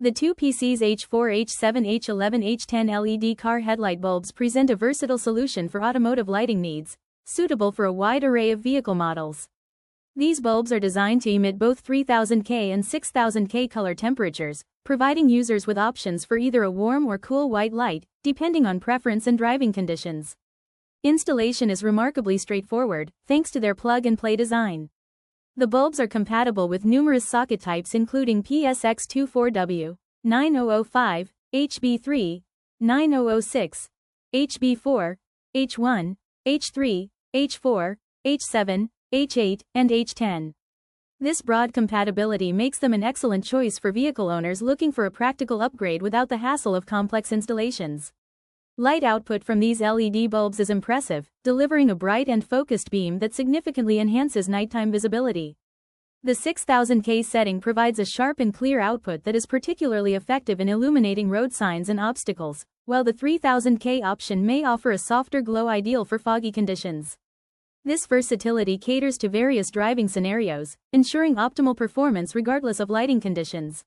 The two PC's H4, H7, H11, H10 LED car headlight bulbs present a versatile solution for automotive lighting needs, suitable for a wide array of vehicle models. These bulbs are designed to emit both 3000K and 6000K color temperatures, providing users with options for either a warm or cool white light, depending on preference and driving conditions. Installation is remarkably straightforward, thanks to their plug-and-play design. The bulbs are compatible with numerous socket types including PSX24W, 9005, HB3, 9006, HB4, H1, H3, H4, H7, H8, and H10. This broad compatibility makes them an excellent choice for vehicle owners looking for a practical upgrade without the hassle of complex installations. Light output from these LED bulbs is impressive, delivering a bright and focused beam that significantly enhances nighttime visibility. The 6000K setting provides a sharp and clear output that is particularly effective in illuminating road signs and obstacles, while the 3000K option may offer a softer glow ideal for foggy conditions. This versatility caters to various driving scenarios, ensuring optimal performance regardless of lighting conditions.